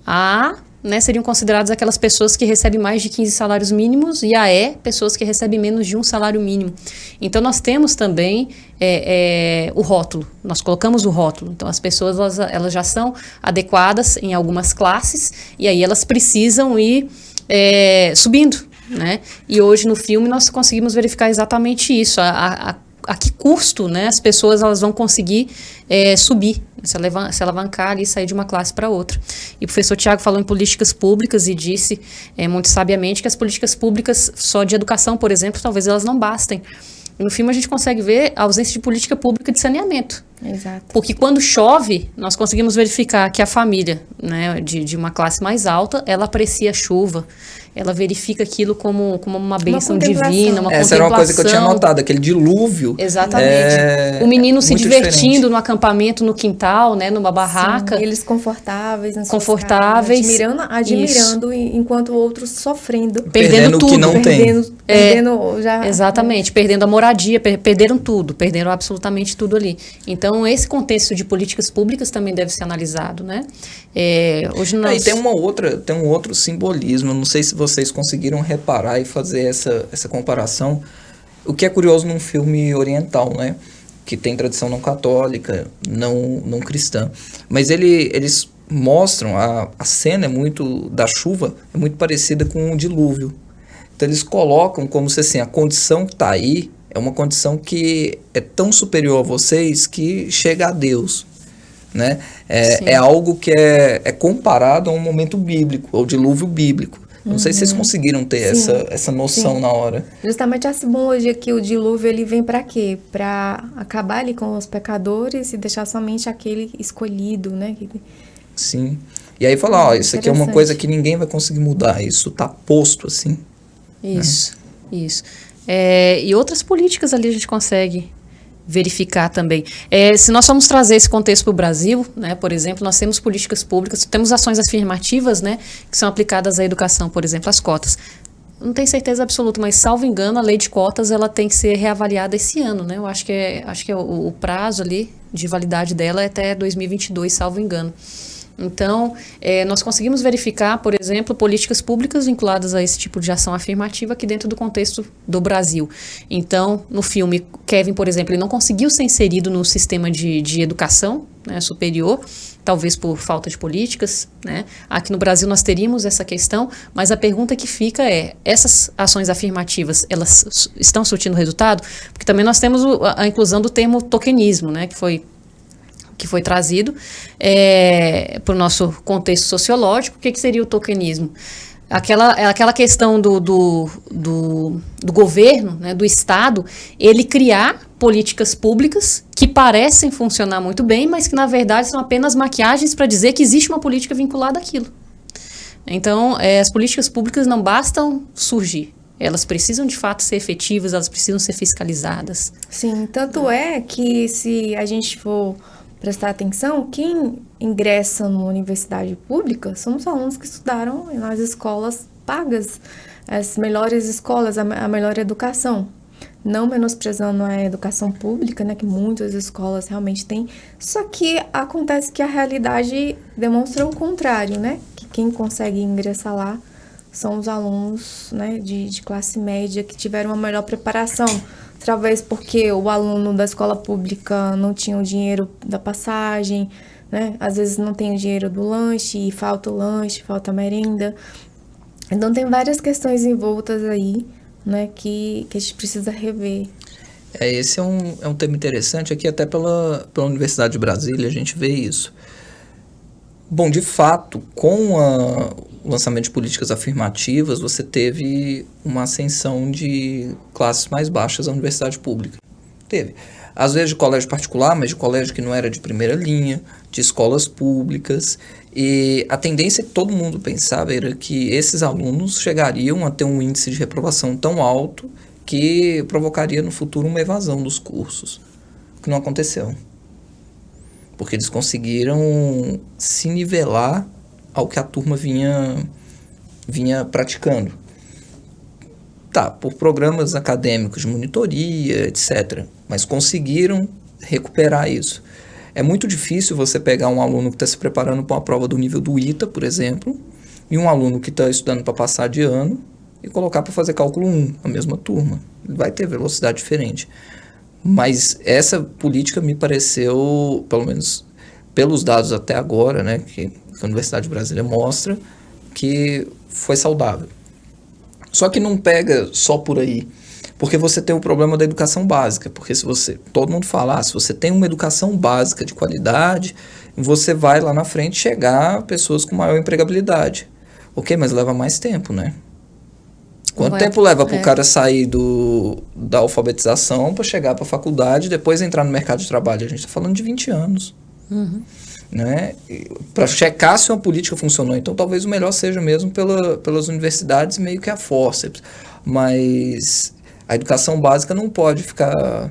S1: A, né, seriam consideradas aquelas pessoas que recebem mais de 15 salários mínimos, e a E, pessoas que recebem menos de um salário mínimo. Então nós temos também o rótulo, nós colocamos o rótulo. Então as pessoas elas já são adequadas em algumas classes, e aí elas precisam ir subindo, né? E hoje no filme nós conseguimos verificar exatamente isso, a que custo, né, as pessoas elas vão conseguir subir, se alavancar e sair de uma classe para outra. E o professor Tiago falou em políticas públicas e disse muito sabiamente que as políticas públicas só de educação, por exemplo, talvez elas não bastem. E no filme a gente consegue ver a ausência de política pública de saneamento.
S2: Exato.
S1: Porque quando chove, nós conseguimos verificar que a família, né, de uma classe mais alta, ela aprecia a chuva, ela verifica aquilo como uma bênção divina, uma contemplação.
S4: Essa era uma coisa que eu tinha notado, aquele dilúvio.
S1: Exatamente. O menino se divertindo diferente. No acampamento, no quintal, né, numa barraca.
S2: Sim, eles confortáveis, nas
S1: confortáveis,
S2: suas casas, admirando enquanto outros sofrendo.
S1: Perdendo tudo.
S4: Que não
S2: perdendo já.
S1: Exatamente, perdendo a moradia, perderam tudo, perderam absolutamente tudo ali. Então, esse contexto de políticas públicas também deve ser analisado, né? Hoje nós...
S4: E tem um outro simbolismo, não sei se vocês conseguiram reparar e fazer essa comparação, o que é curioso num filme oriental, né? Que tem tradição não católica, não cristã. Mas eles mostram, a cena da chuva é muito parecida com um dilúvio. Então eles colocam como se assim, a condição que está aí é uma condição que é tão superior a vocês que chega a Deus, né? É algo que é comparado a um momento bíblico, ao dilúvio bíblico. Não sei se vocês conseguiram ter essa noção na hora.
S2: Justamente a simbologia que o dilúvio ele vem para quê? Para acabar ali com os pecadores e deixar somente aquele escolhido, né?
S4: Sim. E aí falar, ó, isso aqui é uma coisa que ninguém vai conseguir mudar, isso tá posto assim.
S1: Isso, isso. E outras políticas ali a gente consegue verificar também. Se nós formos trazer esse contexto para o Brasil, né, por exemplo, nós temos políticas públicas, temos ações afirmativas, né, que são aplicadas à educação, por exemplo, as cotas. Não tenho certeza absoluta, mas salvo engano, a lei de cotas ela tem que ser reavaliada esse ano, né? Eu acho que o prazo ali de validade dela é até 2022, salvo engano. Então, nós conseguimos verificar, por exemplo, políticas públicas vinculadas a esse tipo de ação afirmativa aqui dentro do contexto do Brasil. Então, no filme, Kevin, por exemplo, ele não conseguiu ser inserido no sistema de educação, né, superior, talvez por falta de políticas, né? Aqui no Brasil nós teríamos essa questão, mas a pergunta que fica essas ações afirmativas, elas estão surtindo resultado? Porque também nós temos a inclusão do termo tokenismo, né, que foi trazido para o nosso contexto sociológico. O que seria o tokenismo? Aquela questão do governo, né, do Estado, ele criar políticas públicas que parecem funcionar muito bem, mas que na verdade são apenas maquiagens para dizer que existe uma política vinculada àquilo. Então, as políticas públicas não bastam surgir. Elas precisam de fato ser efetivas, elas precisam ser fiscalizadas.
S2: Sim, tanto é que se a gente for prestar atenção, quem ingressa numa universidade pública são os alunos que estudaram nas escolas pagas, as melhores escolas, a melhor educação. Não menosprezando a educação pública, né, que muitas escolas realmente têm, só que acontece que a realidade demonstra o contrário, né, que quem consegue ingressar lá são os alunos, né, de classe média que tiveram uma melhor preparação. Talvez porque o aluno da escola pública não tinha o dinheiro da passagem, né? Às vezes não tem o dinheiro do lanche, e falta o lanche, falta a merenda. Então tem várias questões envoltas aí, né, que a gente precisa rever.
S4: Esse é um tema interessante, aqui até pela Universidade de Brasília a gente vê isso. Bom, de fato, com o lançamento de políticas afirmativas, você teve uma ascensão de classes mais baixas à universidade pública. Teve. Às vezes de colégio particular, mas de colégio que não era de primeira linha, de escolas públicas. E a tendência que todo mundo pensava era que esses alunos chegariam a ter um índice de reprovação tão alto que provocaria no futuro uma evasão dos cursos. O que não aconteceu. Porque eles conseguiram se nivelar ao que a turma vinha praticando. Tá, por programas acadêmicos de monitoria, etc. Mas conseguiram recuperar isso. É muito difícil você pegar um aluno que está se preparando para uma prova do nível do ITA, por exemplo, e um aluno que está estudando para passar de ano e colocar para fazer cálculo 1, a mesma turma. Vai ter velocidade diferente. Mas essa política me pareceu, pelo menos pelos dados até agora, né, que a Universidade de Brasília mostra, que foi saudável. Só que não pega só por aí, porque você tem o problema da educação básica, porque todo mundo fala, se você tem uma educação básica de qualidade, você vai lá na frente chegar a pessoas com maior empregabilidade. Ok, mas leva mais tempo, né? Quanto tempo leva para o cara sair da alfabetização para chegar para a faculdade e depois entrar no mercado de trabalho? A gente está falando de 20 anos. Uhum. Né? Para checar se uma política funcionou. Então, talvez o melhor seja mesmo pelas universidades meio que a forceps. Mas a educação básica não pode ficar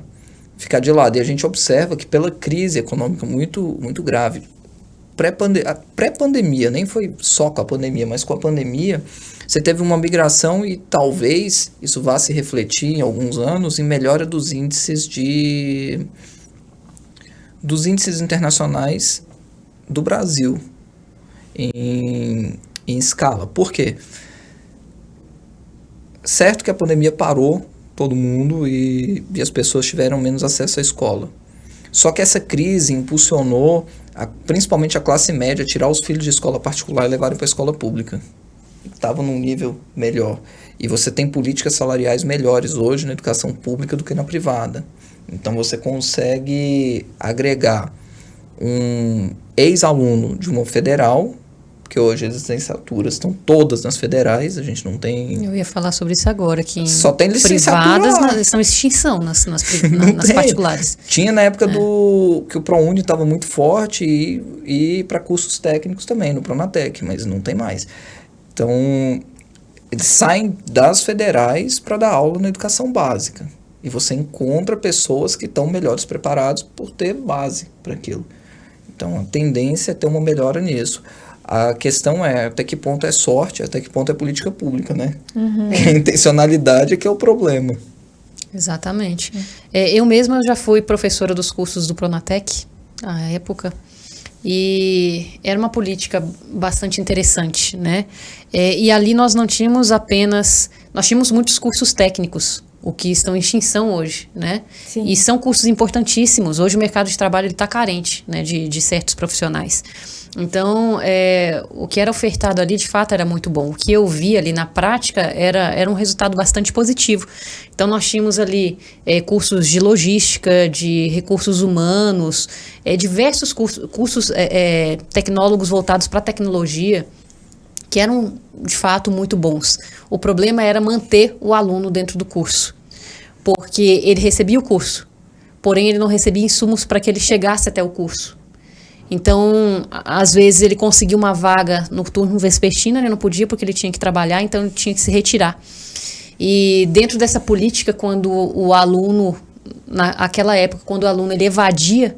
S4: de lado. E a gente observa que pela crise econômica muito, muito grave, pré-pandemia, nem foi só com a pandemia, mas com a pandemia, você teve uma migração e talvez isso vá se refletir em alguns anos em melhora dos índices internacionais do Brasil em escala. Por quê? Certo que a pandemia parou todo mundo e as pessoas tiveram menos acesso à escola. Só que essa crise impulsionou principalmente a classe média a tirar os filhos de escola particular e levarem para a escola pública. Estava num nível melhor. E você tem políticas salariais melhores hoje na educação pública do que na privada. Então você consegue agregar um ex-aluno de uma federal, porque hoje as licenciaturas estão todas nas federais, a gente não tem...
S1: Eu ia falar sobre isso agora, que
S4: Só tem licenciatura
S1: privadas
S4: lá.
S1: estão em extinção nas
S4: Tem.
S1: particulares.
S4: Tinha na época que o ProUni estava muito forte e para cursos técnicos também, no Pronatec, mas não tem mais. Então, eles saem das federais para dar aula na educação básica. E você encontra pessoas que estão melhores preparadas por ter base para aquilo. Então, a tendência é ter uma melhora nisso. A questão é até que ponto é sorte, até que ponto é política pública, né? A intencionalidade é que é o problema.
S1: Exatamente. Eu mesma já fui professora dos cursos do Pronatec, à época, e era uma política bastante interessante, né? E ali nós não tínhamos apenas... Nós tínhamos muitos cursos técnicos, o que estão em extinção hoje, né?
S2: Sim.
S1: E são cursos importantíssimos. Hoje o mercado de trabalho está carente, né, de certos profissionais. Então, o que era ofertado ali, de fato, era muito bom. O que eu vi ali na prática era um resultado bastante positivo. Então, nós tínhamos ali cursos de logística, de recursos humanos, diversos cursos tecnólogos voltados para a tecnologia, que eram, de fato, muito bons. O problema era manter o aluno dentro do curso, porque ele recebia o curso, porém ele não recebia insumos para que ele chegasse até o curso. Então, às vezes ele conseguia uma vaga no turno vespertino, ele não podia porque ele tinha que trabalhar, então ele tinha que se retirar. E dentro dessa política, quando o aluno, naquela época, quando o aluno ele evadia,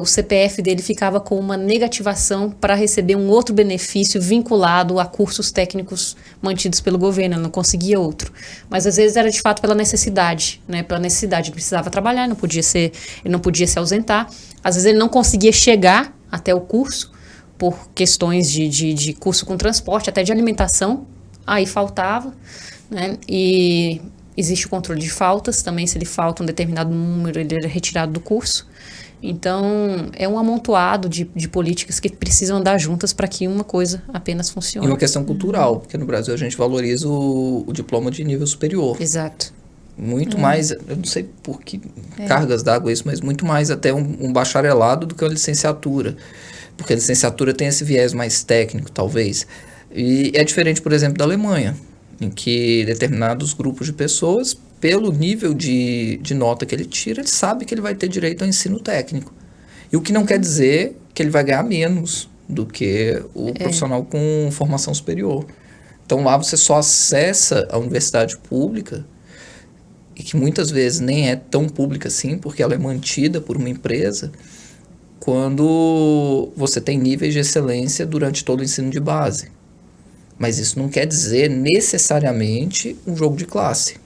S1: o CPF dele ficava com uma negativação para receber um outro benefício vinculado a cursos técnicos mantidos pelo governo, não conseguia outro. Mas às vezes era de fato pela necessidade, né? Pela necessidade, ele precisava trabalhar, ele não podia se ausentar. Às vezes ele não conseguia chegar até o curso por questões de curso com transporte, até de alimentação, aí faltava, né? E existe o controle de faltas também, se ele falta um determinado número, ele é retirado do curso. Então, é um amontoado de políticas que precisam andar juntas para que uma coisa apenas funcione.
S4: E uma questão cultural, porque no Brasil a gente valoriza o diploma de nível superior.
S1: Exato.
S4: Muito mais, eu não sei por que cargas d'água isso, mas muito mais até um bacharelado do que uma licenciatura. Porque a licenciatura tem esse viés mais técnico, talvez. E é diferente, por exemplo, da Alemanha, em que determinados grupos de pessoas, pelo nível de nota que ele tira, ele sabe que ele vai ter direito ao ensino técnico. E o que não quer dizer que ele vai ganhar menos do que o profissional com formação superior. Então lá você só acessa a universidade pública, e que muitas vezes nem é tão pública assim, porque ela é mantida por uma empresa, quando você tem níveis de excelência durante todo o ensino de base. Mas isso não quer dizer necessariamente um jogo de classe.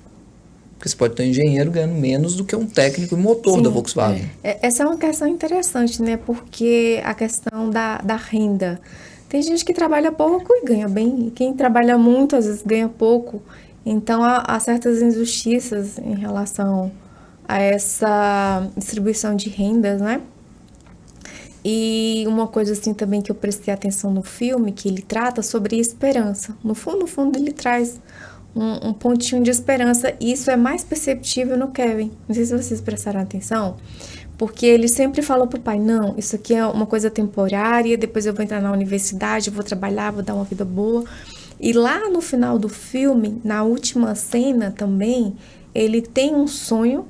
S4: Porque você pode ter um engenheiro ganhando menos do que um técnico em motor da Volkswagen.
S2: Essa é uma questão interessante, né? Porque a questão da renda. Tem gente que trabalha pouco e ganha bem. E quem trabalha muito, às vezes, ganha pouco. Então, há certas injustiças em relação a essa distribuição de rendas, né? E uma coisa assim também que eu prestei atenção no filme, que ele trata sobre esperança. No fundo ele traz um pontinho de esperança, e isso é mais perceptível no Kevin. Não sei se vocês prestaram atenção, porque ele sempre falou pro pai, não, isso aqui é uma coisa temporária, depois eu vou entrar na universidade, eu vou trabalhar, vou dar uma vida boa. E lá no final do filme, na última cena também, ele tem um sonho,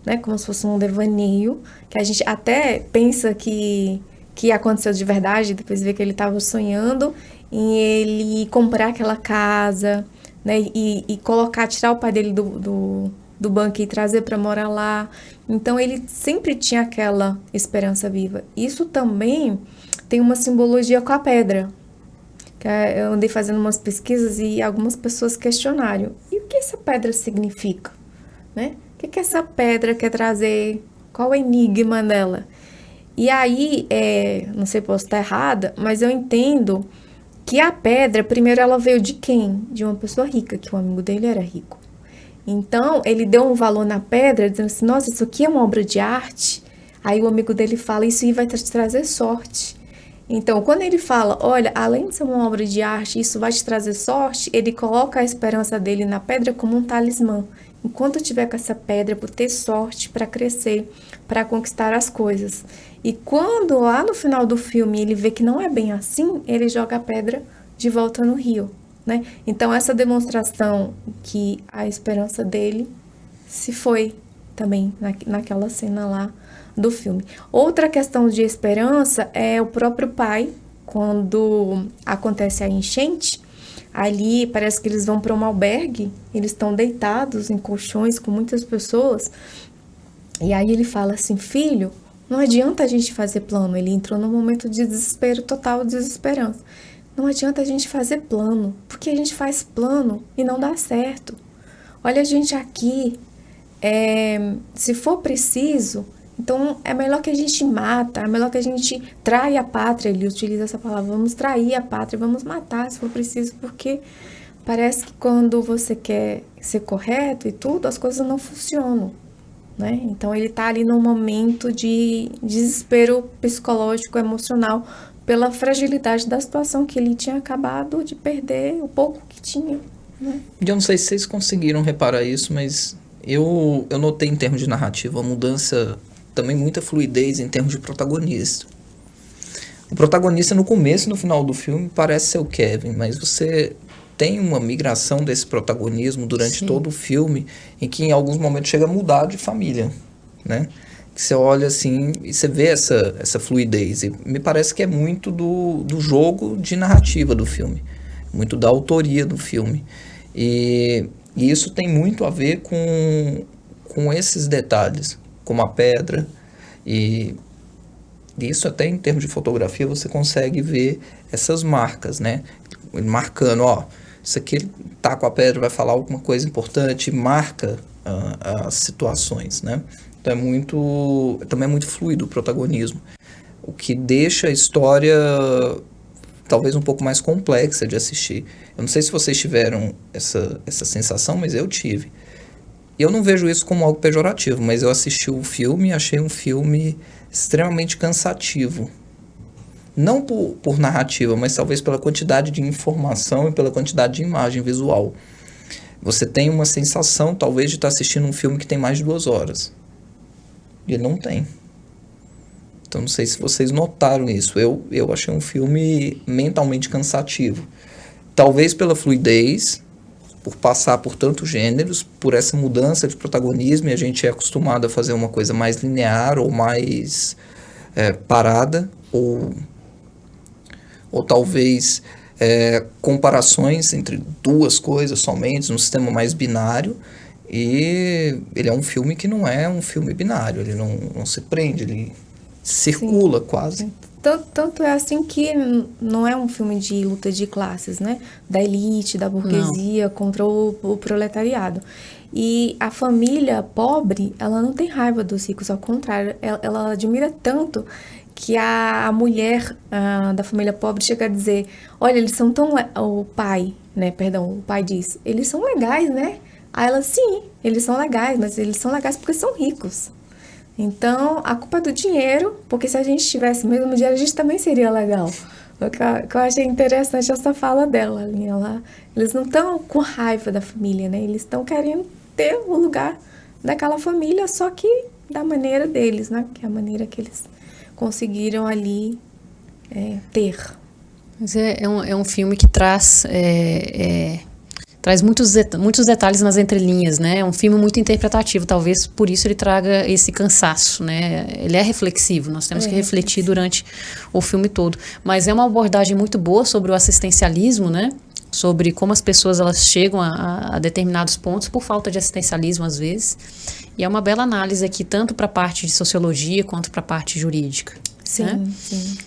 S2: né, como se fosse um devaneio, que a gente até pensa que aconteceu de verdade, depois vê que ele estava sonhando em ele comprar aquela casa, né, e tirar o pai dele do banco e trazer para morar lá. Então ele sempre tinha aquela esperança viva. Isso também tem uma simbologia com a pedra. Eu andei fazendo umas pesquisas e algumas pessoas questionaram, e o que essa pedra significa, né? O que essa pedra quer trazer? Qual o enigma dela? E aí, não sei, posso estar errada, mas eu entendo que a pedra, primeiro, ela veio de quem? De uma pessoa rica, que o amigo dele era rico. Então, ele deu um valor na pedra, dizendo assim, nossa, isso aqui é uma obra de arte. Aí o amigo dele fala, isso aí vai te trazer sorte. Então, quando ele fala, olha, além de ser uma obra de arte, isso vai te trazer sorte, ele coloca a esperança dele na pedra como um talismã. Enquanto eu tiver com essa pedra, eu vou ter sorte para crescer, para conquistar as coisas. E quando lá no final do filme ele vê que não é bem assim, ele joga a pedra de volta no rio, né? Então essa demonstração que a esperança dele se foi também naquela cena lá do filme. Outra questão de esperança é o próprio pai, quando acontece a enchente, ali parece que eles vão para um albergue, eles estão deitados em colchões com muitas pessoas, e aí ele fala assim, filho, não adianta a gente fazer plano. Ele entrou num momento de desespero total, desesperança. Não adianta a gente fazer plano, porque a gente faz plano e não dá certo. Olha a gente aqui, se for preciso, então é melhor que a gente mata, é melhor que a gente trai a pátria. Ele utiliza essa palavra, vamos trair a pátria, vamos matar se for preciso, porque parece que quando você quer ser correto e tudo, as coisas não funcionam, né? Então ele está ali num momento de desespero psicológico, emocional, pela fragilidade da situação que ele tinha acabado de perder o pouco que tinha, né?
S4: Eu não sei se vocês conseguiram reparar isso, mas eu notei em termos de narrativa uma mudança, também muita fluidez em termos de protagonista. O protagonista no começo e no final do filme parece ser o Kevin, mas você tem uma migração desse protagonismo durante todo o filme, em que em alguns momentos chega a mudar de família, né? Que você olha assim e você vê essa fluidez. E me parece que é muito do jogo de narrativa do filme, muito da autoria do filme. E isso tem muito a ver com esses detalhes, como a pedra. E isso até em termos de fotografia você consegue ver essas marcas, né? Marcando, ó, isso aqui tá com a pedra, vai falar alguma coisa importante, marca as situações, né? Então também é muito fluido o protagonismo, o que deixa a história talvez um pouco mais complexa de assistir. Eu não sei se vocês tiveram essa sensação, mas eu tive. Eu não vejo isso como algo pejorativo, mas eu assisti o filme e achei um filme extremamente cansativo. Não por narrativa, mas talvez pela quantidade de informação e pela quantidade de imagem visual. Você tem uma sensação, talvez, de estar assistindo um filme que tem mais de 2 horas. E ele não tem. Então, não sei se vocês notaram isso. Eu achei um filme mentalmente cansativo. Talvez pela fluidez, por passar por tantos gêneros, por essa mudança de protagonismo, e a gente é acostumado a fazer uma coisa mais linear ou mais parada, ou talvez comparações entre 2 coisas somente, num sistema mais binário. E ele é um filme que não é um filme binário, ele não se prende, ele circula quase.
S2: Tanto é assim que não é um filme de luta de classes, né? Da elite, da burguesia contra o proletariado. E a família pobre, ela não tem raiva dos ricos, ao contrário, ela admira tanto que a mulher da família pobre chega a dizer, olha, eles são tão... O pai diz, eles são legais, né? Aí ela, sim, eles são legais, mas eles são legais porque são ricos. Então, a culpa é do dinheiro, porque se a gente tivesse mesmo dinheiro, a gente também seria legal. O que eu achei interessante essa fala dela. Eles não estão com raiva da família, né? Eles estão querendo ter o lugar daquela família, só que da maneira deles, né? Que é a maneira que eles conseguiram ali ter.
S1: Mas é um filme que traz muitos detalhes nas entrelinhas, né? É um filme muito interpretativo, talvez por isso ele traga esse cansaço, né? Ele é reflexivo, nós temos que refletir durante o filme todo. Mas é uma abordagem muito boa sobre o assistencialismo, né? Sobre como as pessoas elas chegam a determinados pontos por falta de assistencialismo às vezes. E é uma bela análise aqui, tanto para a parte de sociologia quanto para a parte jurídica.
S2: Sim,
S1: né?
S2: sim.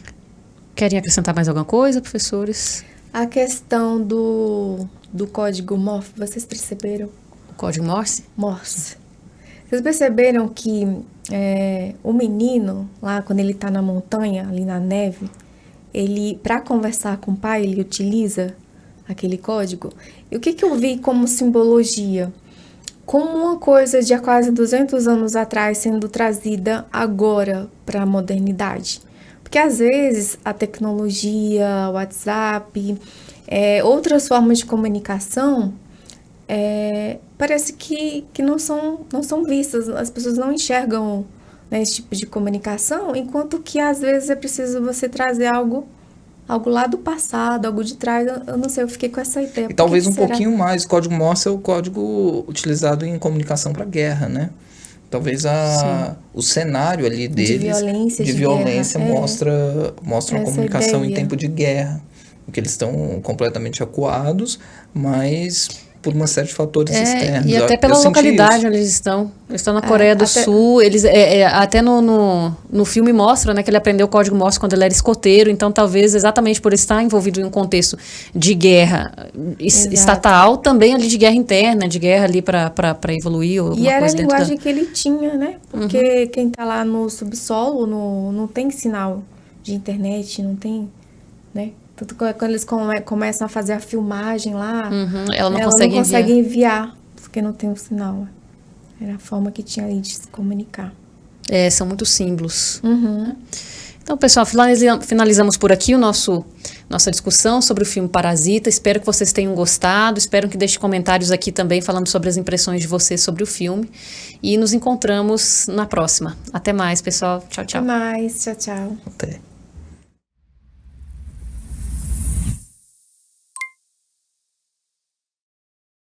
S1: Querem acrescentar mais alguma coisa, professores?
S2: A questão do código Morse, vocês perceberam?
S1: O código Morse?
S2: Morse. Vocês perceberam que o menino, lá quando ele está na montanha, ali na neve, ele, para conversar com o pai, ele utiliza aquele código? E o que eu vi como simbologia? Como uma coisa de há quase 200 anos atrás sendo trazida agora para a modernidade. Porque às vezes a tecnologia, o WhatsApp, outras formas de comunicação, parece que não são vistas, as pessoas não enxergam né, esse tipo de comunicação, enquanto que às vezes é preciso você trazer algo lá do passado, algo de trás. Eu não sei, eu fiquei com essa ideia.
S4: E talvez um
S2: será?
S4: pouquinho mais. O código Morse é o código utilizado em comunicação para guerra, né? Talvez o cenário ali deles
S2: de violência guerra,
S4: mostra uma comunicação
S2: ideia.
S4: em tempo de guerra. Porque eles estão completamente acuados, mas por uma série de fatores externos.
S1: E até pela localidade onde eles estão. Eles estão na Coreia do Sul. Eles, até no filme mostra, né, que ele aprendeu o código Morse quando ele era escoteiro. Então, talvez, exatamente por estar envolvido em um contexto de guerra estatal, também ali de guerra interna, de guerra ali para evoluir.
S2: E era a linguagem que ele tinha, né? Porque quem está lá no subsolo não tem sinal de internet, não tem, né? Tanto que quando eles começam a fazer a filmagem lá,
S1: ela não consegue
S2: enviar, porque não tem um sinal. Era a forma que tinha ali de se comunicar.
S1: São muitos símbolos. Então, pessoal, finalizamos por aqui nossa discussão sobre o filme Parasita. Espero que vocês tenham gostado. Espero que deixem comentários aqui também falando sobre as impressões de vocês sobre o filme. E nos encontramos na próxima. Até mais, pessoal. Tchau, tchau.
S2: Até mais. Tchau, tchau.
S4: Até.